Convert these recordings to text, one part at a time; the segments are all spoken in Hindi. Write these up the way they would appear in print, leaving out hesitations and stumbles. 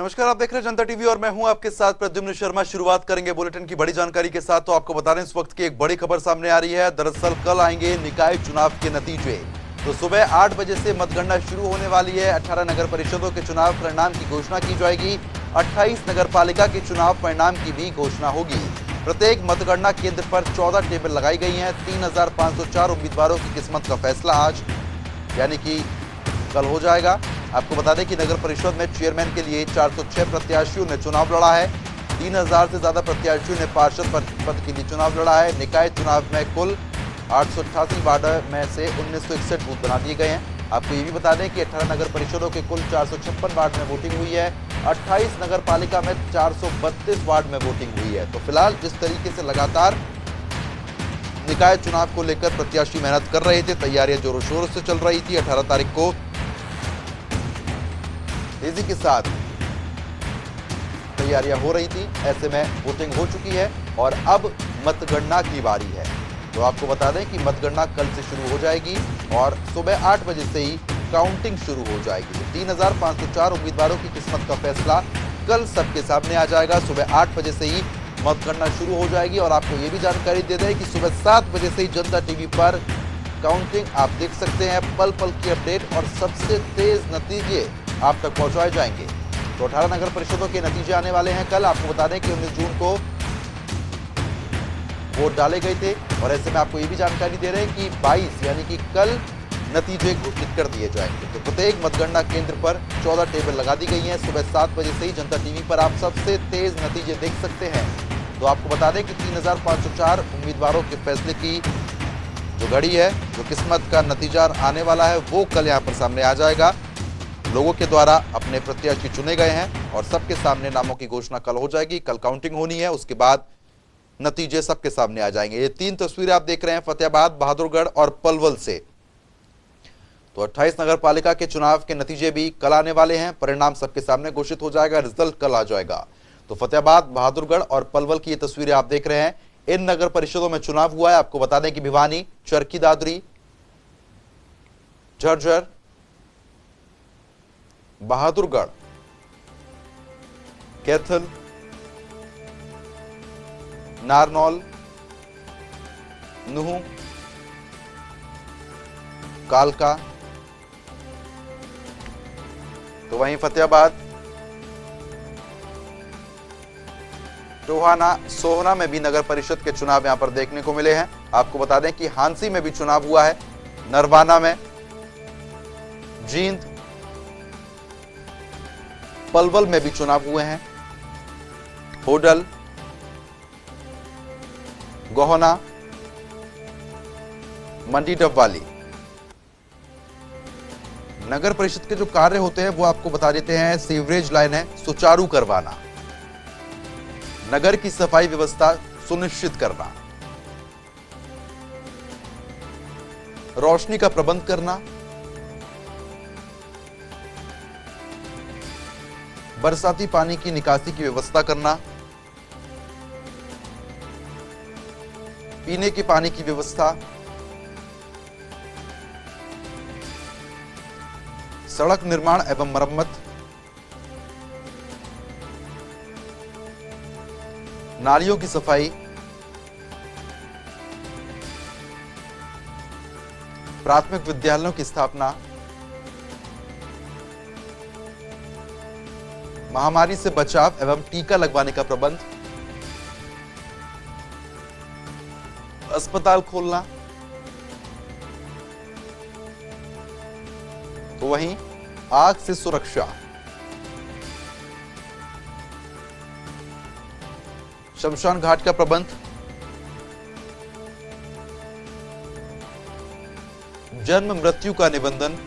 नमस्कार, आप देख रहे हैं जनता टीवी और मैं हूं आपके साथ प्रद्युम्न शर्मा। शुरुआत करेंगे बुलेटिन की बड़ी जानकारी के साथ। तो आपको बता दें इस वक्त की एक बड़ी खबर सामने आ रही है। दरअसल कल आएंगे निकाय चुनाव के नतीजे। तो सुबह 8 बजे से मतगणना शुरू होने वाली है। 18 नगर परिषदों के चुनाव परिणाम की घोषणा की जाएगी। 28 नगर पालिका के चुनाव परिणाम की भी घोषणा होगी। प्रत्येक मतगणना केंद्र पर 14 टेबल लगाई गई हैं। 3504 उम्मीदवारों की किस्मत का फैसला आज यानी कि कल हो जाएगा। आपको बता दें कि नगर परिषद में चेयरमैन के लिए 406 प्रत्याशियों ने चुनाव लड़ा है। 3000 से ज्यादा प्रत्याशियों ने पार्षद पद के लिए चुनाव लड़ा है। निकाय चुनाव में कुल 888 वार्ड में से 1961 बूथ बना दिए गए हैं। आपको ये भी बता दें कि 18 नगर परिषदों के कुल 456 वार्ड में वोटिंग हुई है। 28 नगर पालिका में 432 वार्ड में वोटिंग हुई है। तो फिलहाल जिस तरीके से लगातार निकाय चुनाव को लेकर प्रत्याशी मेहनत कर रहे थे, तैयारियां जोरों शोरों से चल रही थी। 18 तारीख को तेजी के साथ तैयारियां हो रही थी। ऐसे में वोटिंग हो चुकी है और अब मतगणना की बारी है। तो आपको बता दें कि मतगणना कल से शुरू हो जाएगी और सुबह 8 बजे से ही काउंटिंग शुरू हो जाएगी। तो 3504 उम्मीदवारों की किस्मत का फैसला कल सबके सामने आ जाएगा। सुबह 8 बजे से ही मतगणना शुरू हो जाएगी। और आपको ये भी जानकारी दे दें कि सुबह 7 बजे से ही जनता टीवी पर काउंटिंग आप देख सकते हैं। पल पल की अपडेट और सबसे तेज नतीजे आप तक पहुंचाए जाएंगे। तो 18 नगर परिषदों के नतीजे आने वाले हैं कल। आपको बता दें कि 19 जून को वोट डाले गए थे और ऐसे में आपको ये भी जानकारी दे रहे हैं कि 22 यानी कि कल नतीजे घोषित कर दिए जाएंगे। तो प्रत्येक मतगणना केंद्र पर 14 टेबल लगा दी गई हैं। सुबह 7 बजे से ही जनता टीवी पर आप सबसे तेज नतीजे देख सकते हैं। तो आपको बता दें कि 3504 उम्मीदवारों के फैसले की जो घड़ी है, जो किस्मत का नतीजा आने वाला है, वो कल यहाँ पर सामने आ जाएगा। लोगों के द्वारा अपने प्रत्याशी चुने गए हैं और सबके सामने नामों की घोषणा कल हो जाएगी। कल काउंटिंग होनी है, उसके बाद नतीजे सबके सामने आ जाएंगे। ये 3 तस्वीरें आप देख रहे हैं फतेहाबाद, बहादुरगढ़ और पलवल से। तो 28 नगर पालिका के चुनाव के नतीजे भी कल आने वाले हैं। परिणाम सबके सामने घोषित हो जाएगा, रिजल्ट कल आ जाएगा। तो फतेहाबाद, बहादुरगढ़ और पलवल की ये तस्वीरें आप देख रहे हैं। इन नगर परिषदों में चुनाव हुआ है। आपको बता दें कि भिवानी, चरखी दादरी, झज्जर, बहादुरगढ़, कैथल, नारनौल, नुहू, कालका। तो वहीं फतेहाबाद, टोहाना, सोहना में भी नगर परिषद के चुनाव यहां पर देखने को मिले हैं। आपको बता दें कि हांसी में भी चुनाव हुआ है, नरवाना में, जींद, पलवल में भी चुनाव हुए हैं, होडल, गोहना, मंडी डबवाली। नगर परिषद के जो कार्य होते हैं वो आपको बता देते हैं। सीवरेज लाइन है सुचारू करवाना, नगर की सफाई व्यवस्था सुनिश्चित करना, रोशनी का प्रबंध करना, बरसाती पानी की निकासी की व्यवस्था करना, पीने के पानी की व्यवस्था, सड़क निर्माण एवं मरम्मत, नालियों की सफाई, प्राथमिक विद्यालयों की स्थापना, महामारी से बचाव एवं टीका लगवाने का प्रबंध, अस्पताल खोलना। तो वहीं आग से सुरक्षा, शमशान घाट का प्रबंध, जन्म मृत्यु का निबंधन,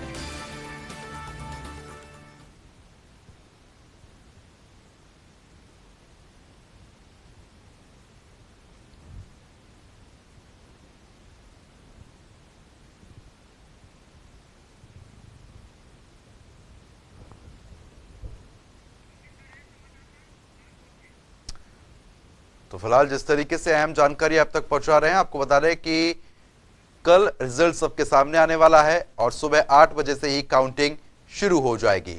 तो फिलहाल जिस तरीके से अहम जानकारी आप तक पहुंचा रहे हैं, आपको बता रहे हैं कि कल रिजल्ट सबके सामने आने वाला है और सुबह 8 बजे से ही काउंटिंग शुरू हो जाएगी।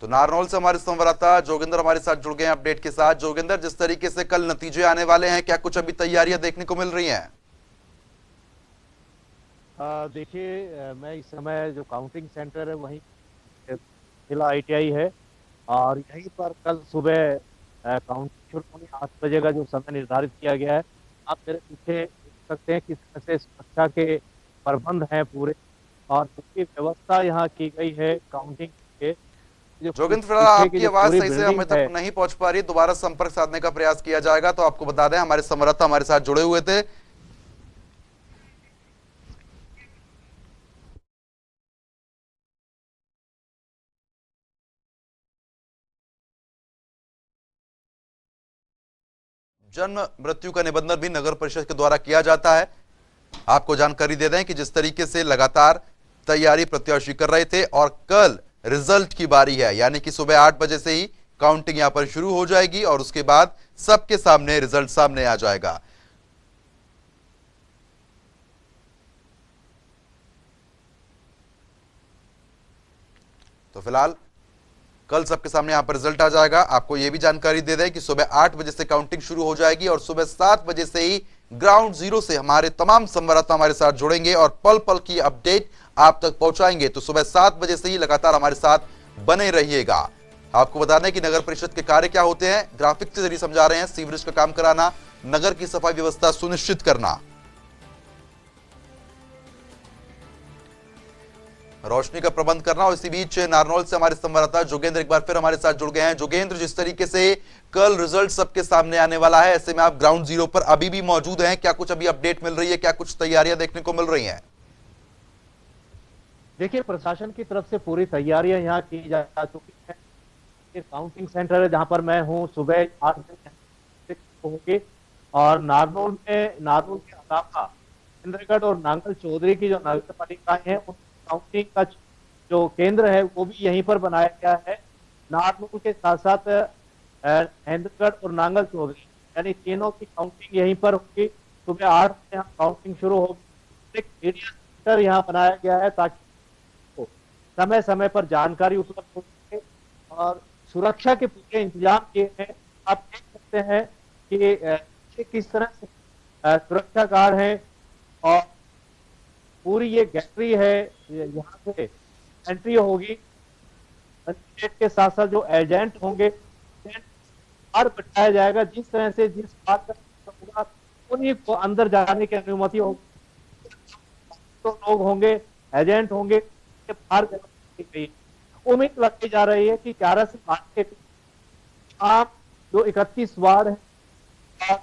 तो नारनौल से हमारे संवाददाता जोगिंदर हमारे साथ जुड़ गए हैं अपडेट के साथ। जोगिंदर, जिस तरीके से कल नतीजे आने वाले हैं, क्या कुछ अभी तैयारियां देखने को मिल रही हैं? देखिए, मैं इस समय जो काउंटिंग सेंटर है वहीं जिला आईटीआई है और यहीं पर कल सुबह काउंटिंग शुरू होनी 8 बजे का जो समय निर्धारित किया गया है। आप मेरे पीछे देख सकते हैं किस तरह से सुरक्षा के प्रबंध हैं पूरे और पूरी व्यवस्था यहाँ की गई है काउंटिंग के। जो जोगिंदर, फिलहाल पीछे की आपकी जो आवाज पूरी सही से बिल्डिंग हमें तक है। नहीं पहुंच पा रही, दोबारा संपर्क साधने का प्रयास किया जाएगा। तो आपको बता दें, हमारे संवाददाता हमारे साथ जुड़े हुए थे। जन्म मृत्यु का निबंधन भी नगर परिषद के द्वारा किया जाता है। आपको जानकारी दे दें कि जिस तरीके से लगातार तैयारी प्रत्याशी कर रहे थे और कल रिजल्ट की बारी है, यानी कि सुबह 8 बजे से ही काउंटिंग यहां पर शुरू हो जाएगी और उसके बाद सबके सामने रिजल्ट सामने आ जाएगा। तो फिलहाल कल सबके सामने यहां पर रिजल्ट आ जाएगा। आपको यह भी जानकारी दे दें कि सुबह 8 बजे से काउंटिंग शुरू हो जाएगी और सुबह 7 बजे से ही ग्राउंड जीरो से हमारे तमाम संवाददाता हमारे साथ जुड़ेंगे और पल पल की अपडेट आप तक पहुंचाएंगे। तो सुबह 7 बजे से ही लगातार हमारे साथ बने रहिएगा। आपको बता दें कि नगर परिषद के कार्य क्या होते हैं, ग्राफिक के जरिए समझा रहे हैं। सीवरेज का काम कराना, नगर की सफाई व्यवस्था सुनिश्चित करना, रोशनी का प्रबंध करना। और इसी बीच नारनौल से हमारे संवाददाता जोगेंद्र एक बार फिर हमारे साथ जुड़ गए हैं। जोगेंद्र, जिस तरीके से कल रिजल्ट सबके सामने आने वाला है, ऐसे में आप ग्राउंड जीरो पर अभी भी मौजूद हैं, क्या कुछ अभी अपडेट मिल रही है, क्या कुछ तैयारियां देखने को मिल रही हैं? देखिए, प्रशासन की तरफ से पूरी तैयारियां यहाँ की जा चुकी है। ये काउंटिंग सेंटर है जहाँ पर मैं हूँ, सुबह 8 बजे होंगे और नारनौल के अलावा इंद्रगढ़ और नांगल चौधरी की जो नगर पालिकाएं हैं उन काउंटिंग का जो केंद्र है वो भी यहीं पर बनाया गया है। नारनौल के साथ साथ इंद्रगढ़ और नांगल चौधरी यानी तीनों की काउंटिंग यहीं पर होगी। सुबह 8 बजे यहाँ काउंटिंग शुरू होगी। एक मीडिया सेंटर यहाँ बनाया गया है ताकि समय समय पर जानकारी उपलब्ध हो सके और सुरक्षा के पूरे इंतजाम किए हैं। आप देख सकते हैं कि किस तरह से सुरक्षा गार्ड हैं और पूरी ये गैलरी है। यहाँ से एंट्री होगी, मजिस्ट्रेट के साथ साथ जो एजेंट होंगे और बिठाया जाएगा। जिस तरह से जिस बात का होगा उन्हीं को अंदर जाने की अनुमति होगी। तो लोग होंगे, एजेंट होंगे, बाहर की गई। उम्मीद लगती जा रही है कि 11 से 12 के आप जो 31 वार्ड है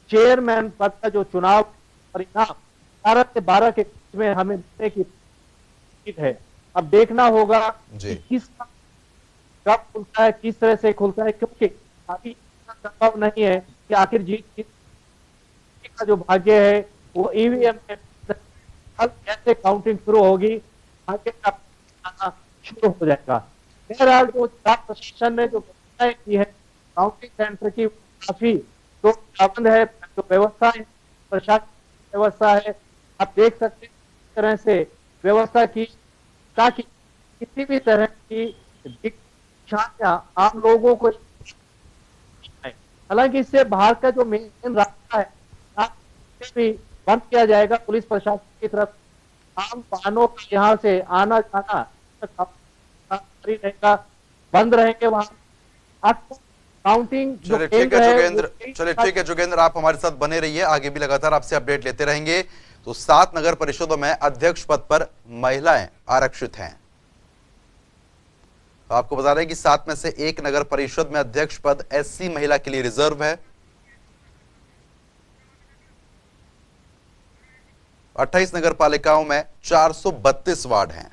चेयरमैन पद का जो चुनाव परिणाम 11 से 12 के बीच में हमें मिलने की उम्मीद है। अब देखना होगा कि किस कब खुलता है, किस तरह से खुलता है, क्योंकि अभी संभव नहीं है कि आखिर जीत का जो भाग्य है वो ईवीएम में कैसे काउंटिंग शुरू होगी, आगे का शुरू हो जाएगा। बहरहाल जो प्रशासन ने जो व्यवस्थाएं की है काउंटिंग सेंटर की काफी जो प्रबंध है, जो व्यवस्था है, प्रशासन व्यवस्था है, आप देख सकते हैं इस तरह से व्यवस्था की ताकि किसी भी तरह की दिक्कत आम लोगों को। हालांकि इससे बाहर का जो मेन रास्ता है भी बंद किया जाएगा पुलिस प्रशासन की तरफ। आम वाहनों का यहाँ से आना जाना रहेगा, बंद रहेंगे वहां काउंटिंग। चलिए ठीक है जोगेंद्र, चलिए ठीक है जोगेंद्र, आप हमारे साथ बने रहिए, आगे भी लगातार आपसे अपडेट लेते रहेंगे। तो 7 नगर परिषदों में अध्यक्ष पद पर महिलाएं आरक्षित हैं। तो आपको बता रहे हैं कि 7 में से 1 नगर परिषद में अध्यक्ष पद एससी महिला के लिए रिजर्व है। 28 नगर पालिकाओं में 432 वार्ड हैं।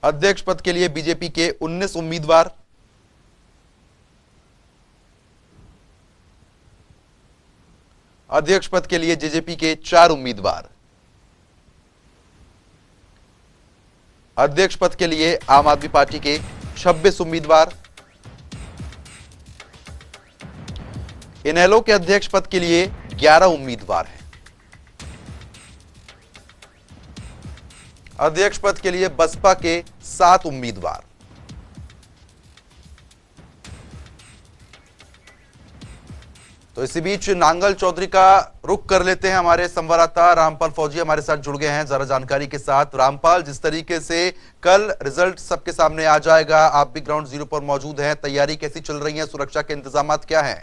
अध्यक्ष पद के लिए बीजेपी के 19 उम्मीदवार, अध्यक्ष पद के लिए जेजेपी के 4 उम्मीदवार, अध्यक्ष पद के लिए आम आदमी पार्टी के 26 उम्मीदवार, इनेलो के अध्यक्ष पद के लिए 11 उम्मीदवार हैं। अध्यक्ष पद के लिए बसपा के 7 उम्मीदवार। तो इसी बीच नांगल चौधरी का रुख कर लेते हैं। हमारे संवाददाता रामपाल फौजी हमारे साथ जुड़ गए हैं जरा जानकारी के साथ। रामपाल, जिस तरीके से कल रिजल्ट सबके सामने आ जाएगा, आप भी ग्राउंड जीरो पर मौजूद हैं, तैयारी कैसी चल रही है, सुरक्षा के इंतजाम क्या हैं?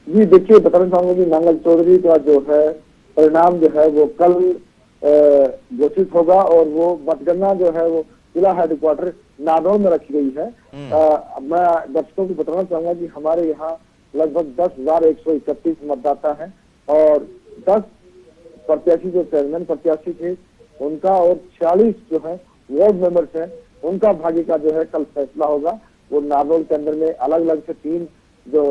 जी देखिए, बताना चाहूंगा कि नांगल चौधरी का जो है परिणाम जो है वो कल घोषित होगा और वो मतगणना जो है वो जिला हेडक्वार्टर नादौर में रखी गई है। मैं दर्शकों को बताना चाहूंगा कि हमारे यहाँ लगभग 10,131 मतदाता हैं और 10 प्रत्याशी जो चेयरमैन प्रत्याशी थे उनका और 46 जो है वार्ड मेंबर्स हैं उनका भाग्य का जो है कल फैसला होगा। वो नादौर के अंदर में अलग अलग से 3 जो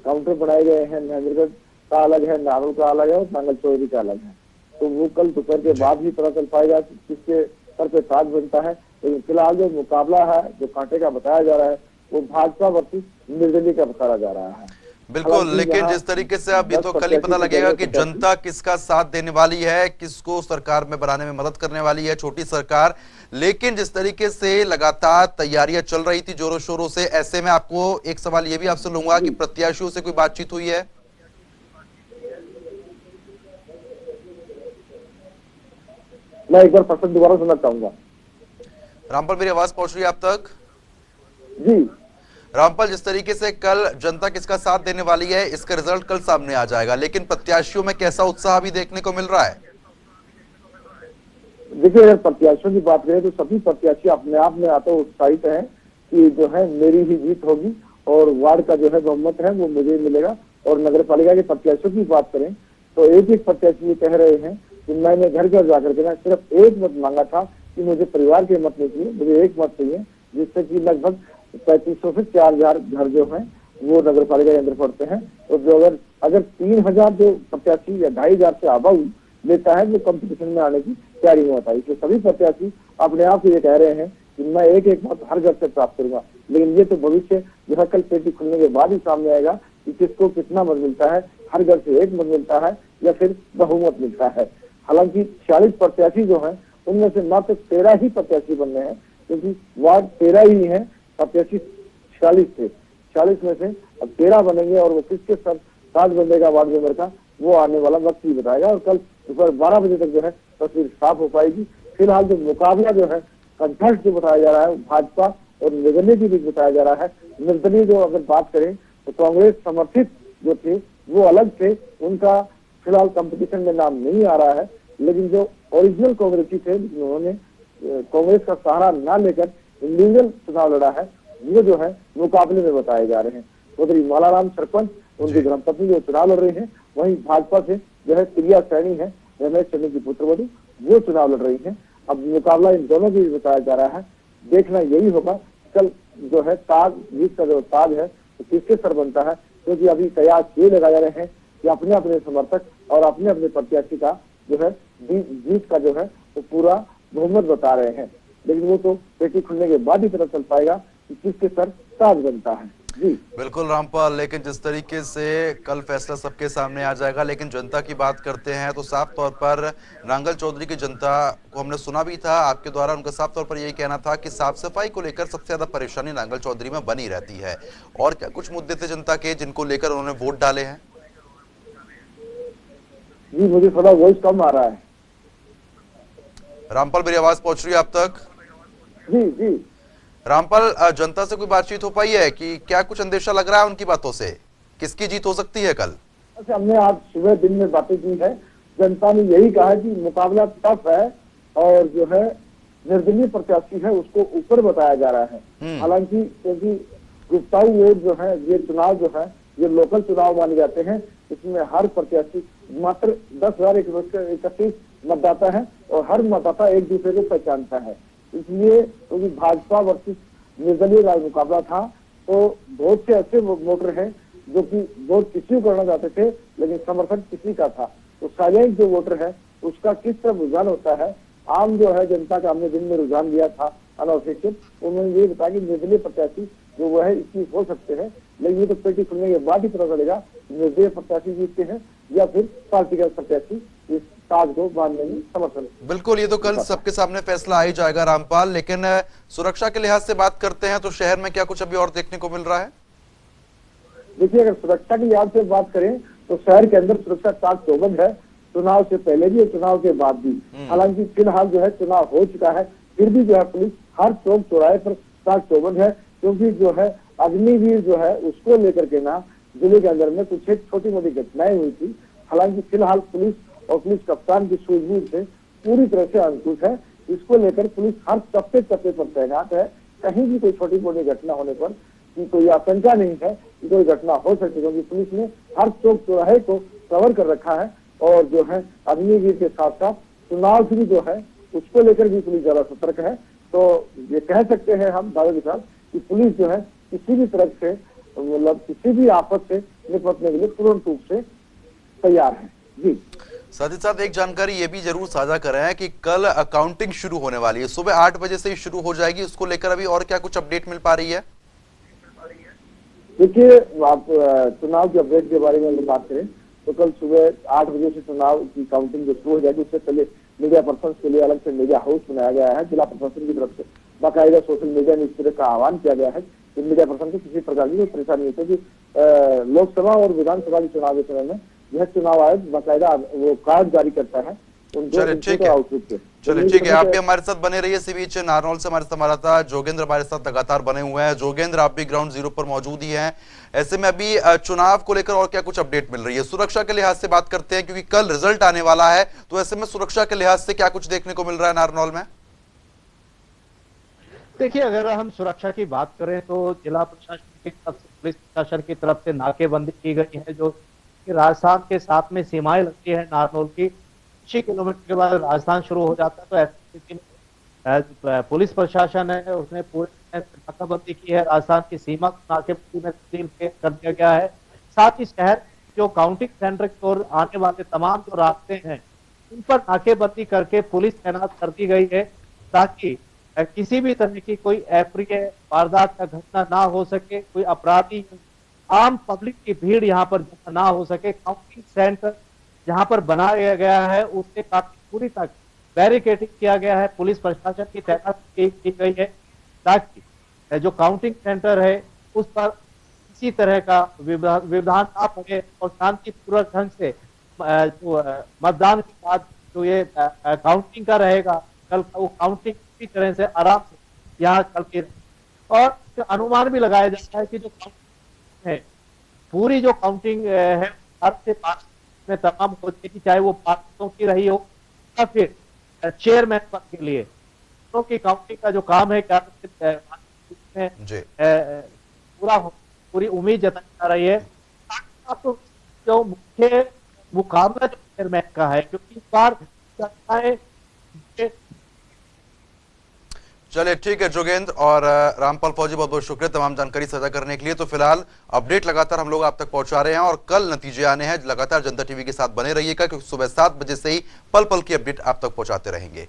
काउंटर बनाए गए हैं, महेंद्रगढ़ का अलग है, नारोल का अलग है और नांगल चौधरी का अलग है। तो वो कल दोपहर के बाद ही पता चल पाएगा कि किसके सर पे ताज बनता है। लेकिन फिलहाल जो मुकाबला है, जो कांटे का बताया जा रहा है, वो भाजपा वर्सेस निर्दलीय का बताया जा रहा है। बिल्कुल, लेकिन जिस तरीके से अब ये तो कल ही पता लगेगा कि जनता किसका साथ देने वाली है, किसको सरकार में बनाने में मदद करने वाली है, छोटी सरकार। लेकिन जिस तरीके से लगातार तैयारियां चल रही थी जोरों शोरों से, ऐसे में आपको एक सवाल ये भी आपसे लूंगा कि प्रत्याशियों से कोई बातचीत हुई है? मैं एक बार प्रश्न दोबारा सुनना चाहूंगा। रामपाल, मेरी आवाज पहुंच रही है आप तक? जी रामपाल, जिस तरीके से कल जनता किसका साथ देने वाली है, इसका रिजल्ट कल सामने आ जाएगा, लेकिन प्रत्याशियों में कैसा उत्साह भी देखने को मिल रहा है? देखिए, अगर प्रत्याशियों की बात करें तो सभी प्रत्याशी अपने आप में आते उत्साहित हैं कि जो है मेरी ही जीत होगी और वार्ड का जो है बहुमत है वो मुझे मिलेगा। और नगर पालिका के प्रत्याशियों की बात करें तो एक प्रत्याशी ये कह रहे हैं कि मैंने घर घर जाकर के ना सिर्फ एक मत मांगा था कि मुझे परिवार के मत नहीं चाहिए, मुझे एक मत चाहिए, जिससे कि लगभग 3500 से 4000 घर जो है वो नगर पालिका के अंदर पड़ते हैं। और जो अगर 3000 जो प्रत्याशी या 2500 से अबव लेता है वो कंपटीशन में आने की तैयारी में होता है। इसलिए सभी प्रत्याशी अपने आप ये कह रहे हैं कि मैं एक मत हर घर से प्राप्त करूंगा। लेकिन ये तो भविष्य जो है कल पेटी खुलने के बाद ही सामने आएगा कि किसको कितना मत मिलता है, हर घर से एक मत मिलता है या फिर बहुमत मिलता है। हालांकि 46 प्रत्याशी जो है उनमें से मात्र 13 ही प्रत्याशी बनने हैं, क्योंकि वार्ड 13 ही है, प्रत्याशी 46 थे। 40 में से अब 13 बनेंगे और वो किसके साथ बनेगा वार्ड मेंबर का वो आने वाला वक्त ही बताएगा। और कल दोपहर 12 बजे तक जो है तस्वीर साफ हो पाएगी। फिलहाल जो मुकाबला जो है कंठस्थ जो बताया जा रहा है भाजपा और निर्दलीय के बीच बताया जा रहा है। निर्दलीय जो अगर बात करें तो कांग्रेस समर्थित जो थे वो अलग थे, उनका फिलहाल कंपटीशन में नाम नहीं आ रहा है। लेकिन जो ओरिजिनल कांग्रेसी थे उन्होंने कांग्रेस का सहारा न लेकर इंडिविजुअल चुनाव लड़ा है, वो जो है मुकाबले में बताए जा रहे हैं। चौधरी मालाराम सरपंच उनकी धर्मपत्नी जो चुनाव लड़ रही है, वहीं भाजपा से जो है प्रिया सैनी है, रमेश चंद्र की पुत्रवधू, वो चुनाव लड़ रही है। अब मुकाबला इन दोनों के बीच बताया जा रहा है। देखना यही होगा कल जो है ताज, जीत का जो ताज है तो किसके सर बनता है, क्योंकि अभी कयास ये लगाए जा रहे हैं कि अपने अपने समर्थक और अपने अपने प्रत्याशी का जो है जीत का जो है वो पूरा बहुमत बता रहे हैं। लेकिन वो तो पेटी खुलने के बाद ही पता चल पाएगा कि किसके सर ताज बनता है। जी बिल्कुल रामपाल, लेकिन जिस तरीके से कल फैसला सबके सामने आ जाएगा, लेकिन जनता की बात करते हैं तो साफ तौर पर नांगल चौधरी की जनता को हमने सुना भी था आपके द्वारा, उनका साफ तौर पर यही कहना था कि साफ सफाई को लेकर सबसे ज्यादा परेशानी नांगल चौधरी में बनी रहती है। और क्या कुछ मुद्दे थे जनता के जिनको लेकर उन्होंने वोट डाले हैं? जी मुझे थोड़ा वॉइस कम आ रहा है। रामपाल, मेरी आवाज पहुंच रही है आप तक? जी जी रामपाल, जनता से कोई बातचीत हो पाई है कि क्या कुछ अंदेशा लग रहा है उनकी बातों से, किसकी जीत हो सकती है कल? अच्छा, हमने आज सुबह दिन में बातें की है, जनता ने यही कहा है कि मुकाबला टफ है और जो है निर्दलीय प्रत्याशी है उसको ऊपर बताया जा रहा है। हालांकि क्योंकि गुप्ताऊ वोट जो है ये चुनाव जो है ये लोकल चुनाव माने जाते हैं, इसमें हर प्रत्याशी मात्र 10,131 मतदाता है और हर मतदाता एक दूसरे को पहचानता है। इसलिए क्योंकि भाजपा वर्सेस निर्दलीय का मुकाबला था तो बहुत से ऐसे वोटर हैं जो कि वोट किसी को करना चाहते थे लेकिन समर्थन किसी का था। तो सार्वजनिक जो वोटर है उसका किस तरह रुझान होता है, आम जो है जनता का हमने दिन में रुझान दिया था अनऑफिशियल, उन्होंने ये बताया कि निर्दलीय प्रत्याशी जो वो है इसकी हो सकते हैं। लेकिन ये तो पेटी खुलने के बाद ही पता चलेगा निर्दलीय प्रत्याशी जीतते हैं या फिर पार्टी का प्रत्याशी इस ताज को बांधने में समर्थन। बिल्कुल, ये तो कल सबके सामने फैसला आ ही जाएगा रामपाल, लेकिन सुरक्षा के लिहाज से बात करते हैं तो शहर में क्या कुछ अभी और देखने को मिल रहा है? देखिए, अगर सुरक्षा की लिहाज से बात करें तो शहर के अंदर सुरक्षा चाक चौबंद है, चुनाव से पहले भी और चुनाव के बाद भी। हालांकि फिलहाल जो है चुनाव हो चुका है, फिर भी जो है पुलिस हर चौक चौराहे पर चाक चौबंद है, क्योंकि जो है अग्निवीर जो है उसको लेकर के ना जिले के अंदर में कुछ एक छोटी मोटी घटनाएं हुई थी। हालांकि फिलहाल पुलिस और पुलिस कप्तान की सूझबूझ से पूरी तरह से अंकुश है। इसको लेकर पुलिस हर चप्पे चप्पे पर तैनात है। कहीं भी कोई छोटी मोटी घटना होने पर कि कोई आशंका नहीं है कि कोई घटना हो सकती है, क्योंकि पुलिस ने हर चौक चौराहे को कवर कर रखा है। और जो है अग्निवीर के साथ साथ चुनाव भी जो है उसको लेकर भी पुलिस ज्यादा सतर्क है। तो ये कह सकते हैं हम दावे के साथ कि पुलिस जो है किसी भी तरह से मतलब किसी भी आफत से निपटने के लिए पूर्ण रूप से तैयार है। जी, साथ ही साथ एक जानकारी ये भी जरूर साझा कर रहे हैं कि कल अकाउंटिंग शुरू होने वाली है, सुबह 8 बजे से ही शुरू हो जाएगी। उसको लेकर अभी और क्या कुछ अपडेट मिल पा रही है? देखिए, आप चुनाव के अपडेट के बारे में बात करें तो कल सुबह 8 बजे से चुनाव की काउंटिंग जो शुरू हो जाएगी, उससे पहले मीडिया पर्सन के लिए अलग से मीडिया हाउस बनाया गया है। जिला प्रशासन की तरफ से बाकायदा सोशल मीडिया में इस तरह का आह्वान किया गया है कि मीडिया पर्सन को किसी प्रकार की कोई परेशानी होती है कि लोकसभा और विधानसभा के चुनाव के समय में यह चुनाव आयोग बाकायदा वो कार्ड जारी करता है। चलिए ठीक है, चलिए ठीक है, आप भी हमारे साथ बने रहिए। इसी बीच नारनौल से हमारे संवाददाता जोगेंद्र हमारे साथ लगातार बने हुए हैं। जोगेंद्र, आप भी ग्राउंड जीरो पर मौजूद ही हैं। ऐसे में अभी चुनाव को लेकर और क्या कुछ अपडेट मिल रही है? सुरक्षा के लिहाज से बात करते हैं, क्योंकि कल रिजल्ट आने वाला है, तो ऐसे में सुरक्षा के लिहाज से क्या कुछ देखने को मिल रहा है नारनौल में? देखिए, अगर हम सुरक्षा की बात करें तो जिला प्रशासन की तरफ से, पुलिस प्रशासन की तरफ से नाकेबंदी की गई है। जो राजस्थान के साथ में सीमाएं लगती है नारनौल की, 6 किलोमीटर के बाद राजस्थान शुरू हो जाता है। तो ऐसी स्थिति में पुलिस प्रशासन है उसने पूरे नाकाबंदी की है। राजस्थान की सीमा को नाकेबंदी में तब्दील कर दिया गया है। साथ ही शहर जो काउंटिंग सेंटर की ओर आने वाले तमाम जो रास्ते हैं उन पर नाकेबंदी करके पुलिस तैनात कर दी गई है, ताकि किसी भी तरह की कोई अप्रिय वारदात या घटना ना हो सके, कोई अपराधी आम पब्लिक की भीड़ यहाँ पर ना हो सके। काउंटिंग सेंटर जहाँ पर बनाया गया है उससे काफी पूरी तक बैरिकेडिंग किया गया है, पुलिस प्रशासन की तैनाती की गई है, ताकि जो काउंटिंग सेंटर है उस पर किसी तरह का व्यवधान ना पड़े और शांतिपूर्वक ढंग से जो मतदान के बाद जो ये काउंटिंग का रहेगा कल का, वो काउंटिंग पूरी तरह से आराम से यहाँ कल की। और अनुमान भी लगाया जाता है कि जो काउंटिंग है, पूरी जो काउंटिंग है 4 से 5 में तमाम हो जाएगी, चाहे वो पार्टियों की रही हो या फिर चेयरमैन पद के लिए। तो की काउंटिंग का जो काम है क्या पूरी उम्मीद जताई जा रही है। तो जो मुख्य मुकाबला जो चेयरमैन का है, क्योंकि इस बार चलिए ठीक है जोगेंद्र और रामपाल फौजी, बहुत बहुत शुक्रिया तमाम जानकारी साझा करने के लिए। तो फिलहाल अपडेट लगातार हम लोग आप तक पहुंचा रहे हैं और कल नतीजे आने हैं। लगातार जनता टीवी के साथ बने रहिएगा, क्योंकि सुबह 7 बजे से ही पल पल की अपडेट आप तक पहुंचाते रहेंगे।